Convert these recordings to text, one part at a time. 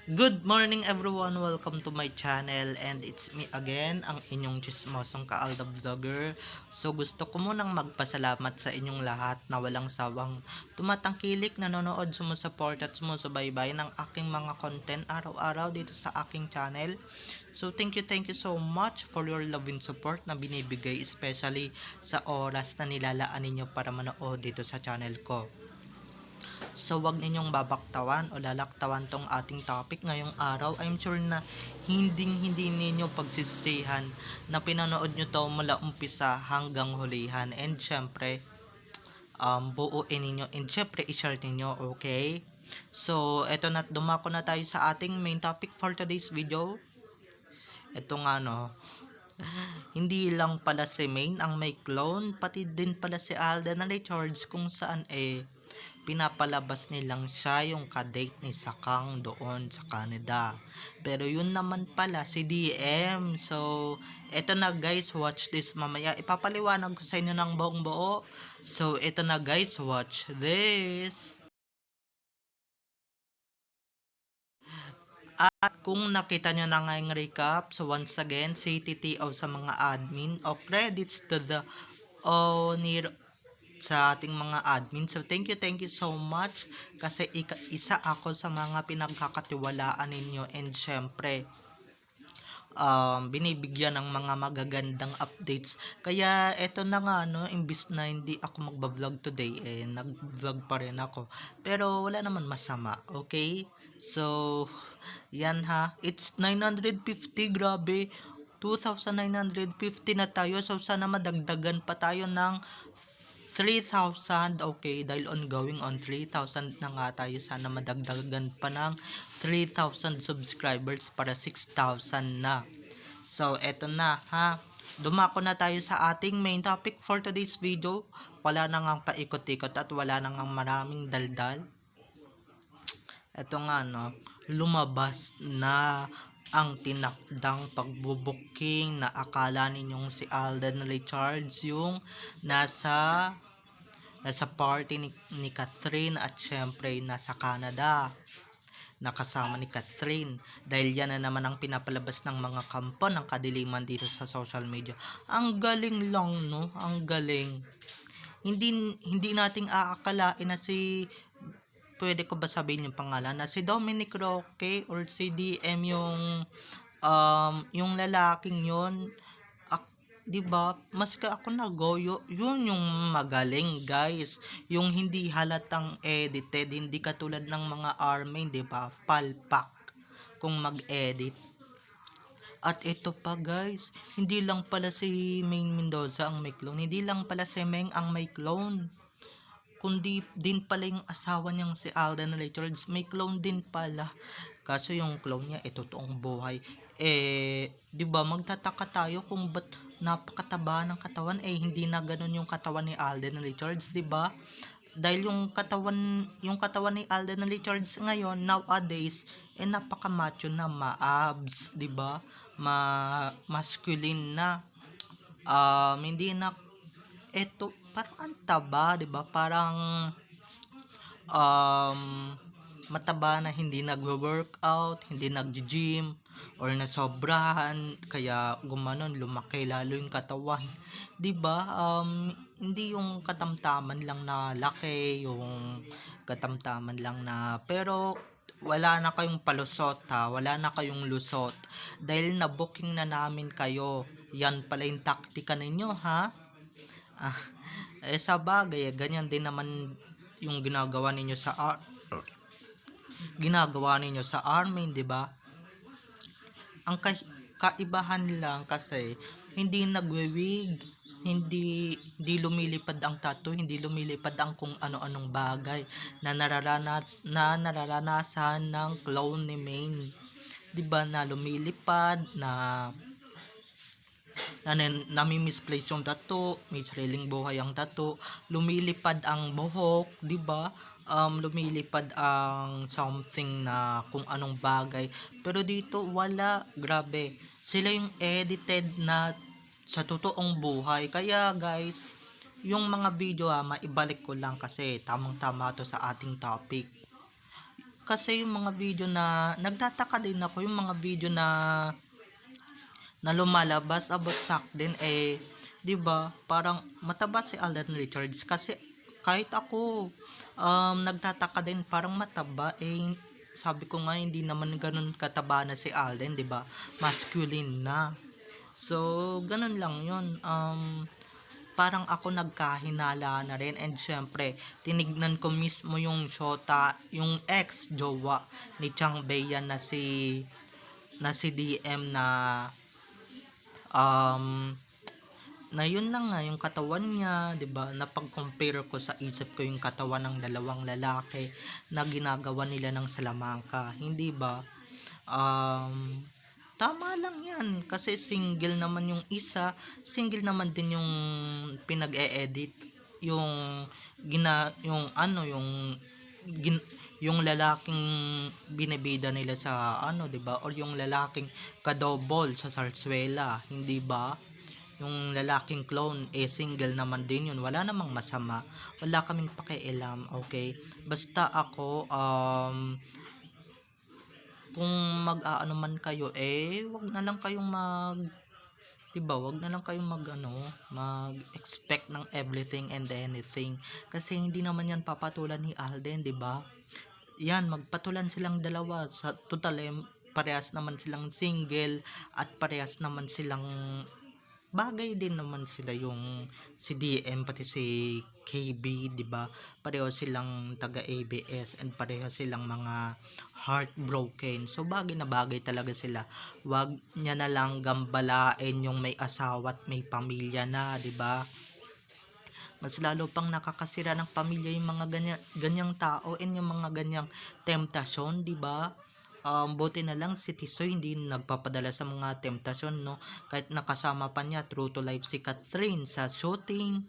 Good morning everyone, welcome to my channel and it's me again, ang inyong chismosong Kaalda Vlogger. So gusto ko munang magpasalamat sa inyong lahat na walang sawang tumatangkilik, nanonood, sumusuport at sumusubaybay ng aking mga content araw-araw dito sa aking channel. So thank you so much for your love and support na binibigay, especially sa oras na nilalaan ninyo para manood dito sa channel ko. So wag ninyong babaktawan o lalaktawan tong ating topic ngayong araw. I'm sure na hindi ninyo pagsisihan na pinanood nyo to mula umpisa hanggang hulihan. And syempre, buuin ninyo and syempre i-share ninyo, okay? So eto na, dumako na tayo sa ating main topic for today's video. Ito nga no, hindi lang pala si Main ang may clone, pati din pala si Alden Richards kung saan pinapalabas nilang siya yung kadate ni Sakang doon sa Canada. Pero yun naman pala si DM. So, eto na guys, watch this mamaya. Ipapaliwanag ko sa inyo ng buong buo. So, eto na guys, watch this. At kung nakita nyo na ngayong recap, so once again, CTTO sa mga admin o credits to the owner sa ating mga admin. So thank you so much kasi isa ako sa mga pinagkakatiwalaan ninyo and syempre binibigyan ng mga magagandang updates. Kaya eto na nga no, imbis na hindi ako magba-vlog today, nag-vlog pa rin ako. Pero wala naman masama, okay? So, yan ha. It's 950, grabe. 2,950 na tayo. So, sana madagdagan pa tayo ng 3,000, okay, dahil ongoing on 3,000 na nga tayo, sana madagdagan pa ng 3,000 subscribers para 6,000 na. So eto na ha, dumako na tayo sa ating main topic for today's video. Wala na ngang paikot-ikot at wala na ngang maraming daldal. Eto nga no, lumabas na ang tinakdang pagbubuking na akala ninyong si Alden Richards yung nasa party ni Catherine at syempre nasa Canada nakasama ni Catherine, dahil yan na naman ang pinapalabas ng mga kampo ng kadiliman dito sa social media. Ang galing lang no, ang galing. Hindi nating aakalain na si, pwede ko ba sabihin yung pangalan, na si Dominic Roque or si DM yung lalaking yon, 'di ba? Mas ka ako nagoyo, yun yung magaling, guys. Yung hindi halatang edited, hindi katulad ng mga army, 'di ba? Palpak kung mag-edit. At ito pa guys, hindi lang pala si Main Mendoza ang may clone, hindi lang pala si Meng ang may clone, kundi din pala yung asawa niyang si Alden Richards, may clone din pala. Kaso yung clone niya totoong buhay. 'Di ba magtataka tayo kung ba't napakataba ng katawan, hindi na ganoon yung katawan ni Alden Richards, 'di ba? Dahil yung katawan ni Alden Richards ngayon nowadays napaka-macho na, ma-abs, 'di ba? Masculine na. Hindi na parang ang taba, 'di ba? Parang um, mataba na hindi nagwo-workout, hindi nagji-gym or nasobrahan kaya gumanon, lumaki lalo yung katawan. 'Di ba? Hindi yung katamtaman lang na laki, yung katamtaman lang na, pero wala na kayong palusot ha, wala na kayong lusot dahil na-booking na namin kayo. Yan pala yung taktika ninyo ha. Ah, sa bagay, ganyan din naman yung ginagawa ninyo sa army, 'di ba? Ang kaibahan lang kasi hindi nagwe-wig, hindi lumilipad ang tattoo, hindi lumilipad ang kung ano-anong bagay na nararanasan ng clone ni Main. 'Di ba na lumilipad, na nami-misplace yung tattoo, may sariling buhay ang tattoo, lumilipad ang buhok, 'di ba? Lumilipad ang something na kung anong bagay. Pero dito wala, grabe. Sila yung edited na sa totoong buhay. Kaya guys, yung mga video maibalik ko lang kasi tamang-tama to sa ating topic. kasi yung mga video na nagtataka din ako, yung mga video na lumalabas about Zack din, 'di ba? Parang mataba si Alden Richards kasi kahit ako nagtataka din parang mataba, sabi ko nga hindi naman ganun kataba na si Alden, 'di ba? Masculine na. So, ganun lang 'yun. Parang ako nagkahinala na rin, and syempre tinignan ko mismo yung shota, yung ex jowa ni Chang Beiyan na si DM um yun na nga yung katawan niya, 'di ba? Napag-compare ko sa isip ko yung katawan ng dalawang lalaki na ginagawa nila ng Salamanca, hindi ba? Um Tama lang 'yan kasi single naman yung isa, single naman din yung pinag-e-edit, yung yung ano, gin, yung lalaking binibida nila sa ano, 'di ba? Or yung lalaking kadobol sa Sarsuela, hindi ba? Yung lalaking clone, single naman din yun, wala namang masama, wala kaming pakialam, okay? Basta ako, kung mag-aano man kayo, wag na lang kayong diba, wag na lang kayong mag-expect ng everything and anything, kasi hindi naman yan papatulan ni Alden, diba? Yan, magpatulan silang dalawa sa total, parehas naman silang single at parehas naman silang bagay din naman sila, yung si DM pati si KB, 'di ba? Pareho silang taga ABS and pareho silang mga heartbroken. So bagay na bagay talaga sila. Wag niya na lang gambalain yung may asawa at may pamilya na, 'di ba? Mas lalo pang nakakasira ng pamilya yung mga ganyang tao and yung mga ganyang temptasyon, 'di ba? Buti na lang si Tisoy hindi nagpapadala sa mga temptasyon, no? Kahit nakasama pa niya true to life si Catherine sa shooting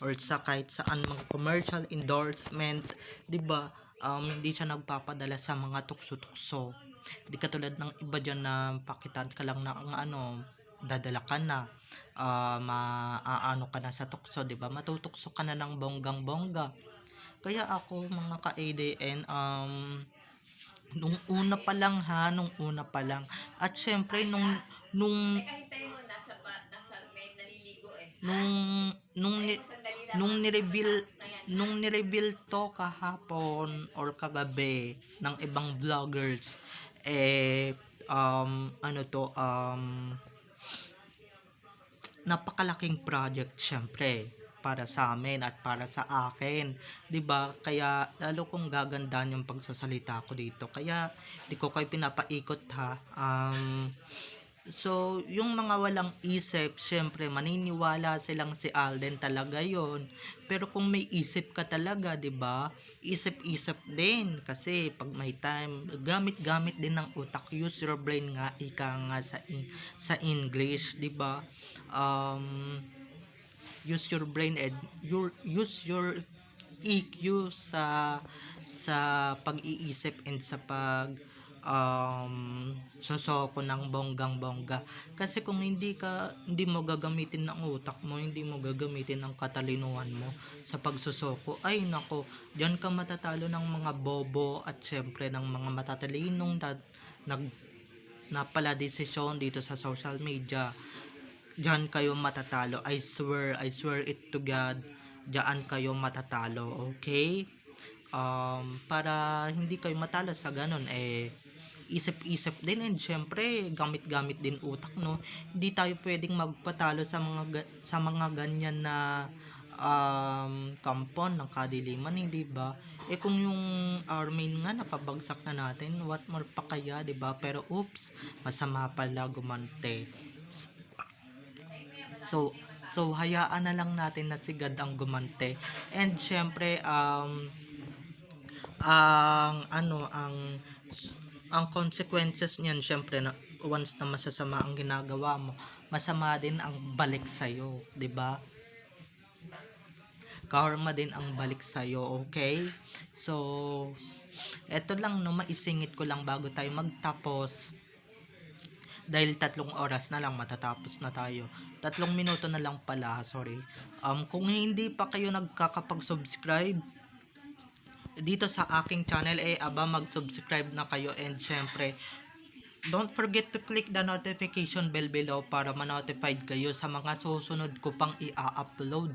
or sa kahit saan mga commercial endorsement, 'di ba? Hindi siya nagpapadala sa mga tukso-tukso. Hindi katulad ng iba diyan na pakitaan ka lang na ang dadala ka na, maaano ka na sa tukso, 'di ba? Matutukso ka na ng bonggang-bongga. Kaya ako mga ka-ADN, nung una pa lang nung una pa lang. At syempre nung nasa bed naliligo nung nung ni- nung ni-reveal to kahapon or kagabi ng ibang vloggers, ano to, napakalaking project syempre para sa amin at para sa akin, 'di ba? Kaya lalo kong gagandahan yung pagsasalita ko dito, kaya di ko kayo pinapaikot, ha. So yung mga walang isip, syempre maniniwala silang si Alden talaga yon, pero kung may isip ka talaga, 'di ba? Isip-isip din, kasi pag may time, gamit-gamit din ng utak, use your brain nga, ika nga sa English, 'di ba? Use your brain and use your EQ sa pag-iisip and sa sosoko ng bonggang-bongga, kasi kung hindi mo gagamitin ng utak mo, hindi mo gagamitin ng katalinuhan mo sa pagsusoko, ay nako, diyan ka matatalo ng mga bobo at syempre ng mga matatalinong napala desisyon dito sa social media. Diyan kayo matatalo, I swear it to God, diyan kayo matatalo, okay? Para hindi kayo matalo sa ganun, isip-isip din, and syempre gamit-gamit din utak, no? Hindi tayo pwedeng magpatalo sa mga ganyan na kampon ng kadiliman, hindi ba? Kung yung Armin nga napabagsak na natin, what more pa kaya, 'di ba? Pero oops, masama pala gumante. So hayaan na lang natin na si God ang gumante. And syempre ang consequences niyan, syempre na once na masasama ang ginagawa mo, masama din ang balik sa iyo, 'di ba? Karma din ang balik sa iyo, okay? So eto lang, no, maisingit ko lang bago tayo magtapos, dahil 3 oras na lang matatapos na tayo. 3 minuto na lang pala, sorry. Kung hindi pa kayo nagkakapag-subscribe, dito sa aking channel, mag-subscribe na kayo, and syempre don't forget to click the notification bell below para ma-notified kayo sa mga susunod ko pang i-upload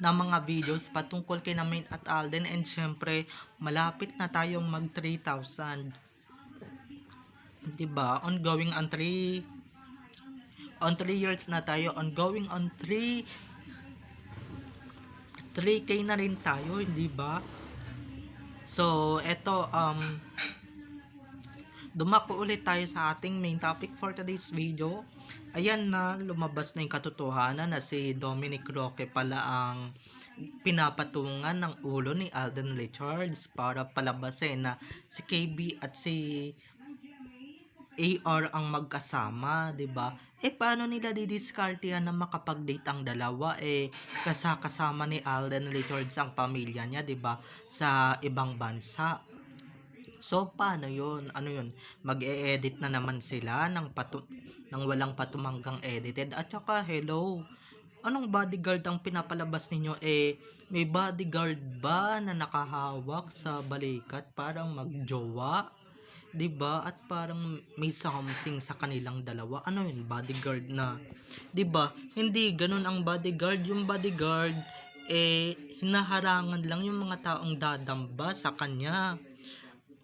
na mga videos patungkol kay Main at Alden. And syempre malapit na tayong mag 3,000, diba? Ongoing on 3 years na tayo, ongoing on 3K na rin tayo, hindi ba? So eto, dumako ulit tayo sa ating main topic for today's video. Ayan na, lumabas na yung katotohanan na si Dominic Roque pala ang pinapatungan ng ulo ni Alden Richards para palabasin na si KB at si AR ang magkasama, 'di ba? Paano nila didiskartehan na makapag-date ang dalawa, kasama ni Alden Richards ang pamilya niya, 'di ba, sa ibang bansa. So paano 'yun? Ano 'yun? Mag-e-edit na naman sila ng walang patumanggang edited. At saka hello, anong bodyguard ang pinapalabas ninyo? May bodyguard ba na nakahawak sa balikat parang magjowa? 'Di ba? At parang may something sa kanilang dalawa. Ano 'yun? Bodyguard na. 'Di ba? Hindi ganun ang bodyguard. Yung bodyguard hinaharangan lang yung mga taong dadamba sa kanya.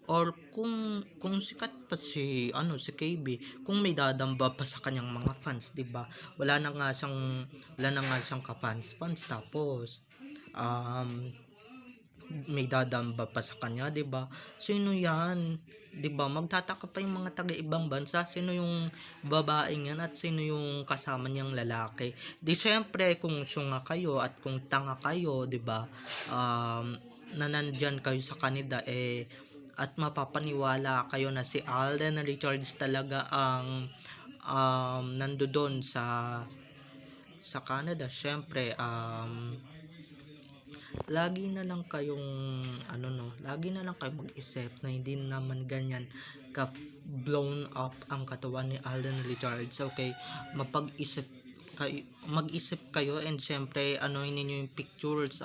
Or kung sikat pa si KB, kung may dadamba pa sa kanyang mga fans, 'di ba? Wala na nga siyang ka-fans, tapos may dadamba pa sa kanya, 'di ba? Sino 'yan? 'Di ba? Magtataka pa yung mga taga ibang bansa, sino yung babaeng yan at sino yung kasama niyang lalaki. Di syempre kung syunga kayo at kung tanga kayo, 'di ba? Na nandyan kayo sa Canada, at mapapaniwala kayo na si Alden Richards talaga ang nandoon sa Canada. Syempre lagi na lang kayong lagi na lang kayo mag-isip na hindi naman ganyan ka blown up ang katawan ni Alden Richards. Okay, mag-isip kayo, and syempre anuhin ninyo yung pictures,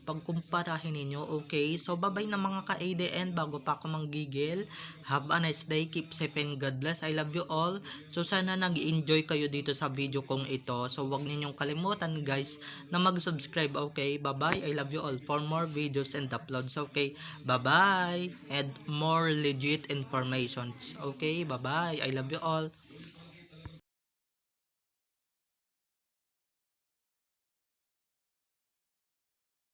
pagkumparahin ninyo. Okay, so bye-bye na mga ka-ADN. Bago pa ako manggigil, have a nice day, keep safe and God bless. I love you all. So sana nag-enjoy kayo dito sa video kong ito. So wag ninyong kalimutan guys na mag-subscribe. Okay, bye-bye, I love you all. For more videos and uploads, okay, bye-bye, and more legit information. Okay, bye-bye, I love you all.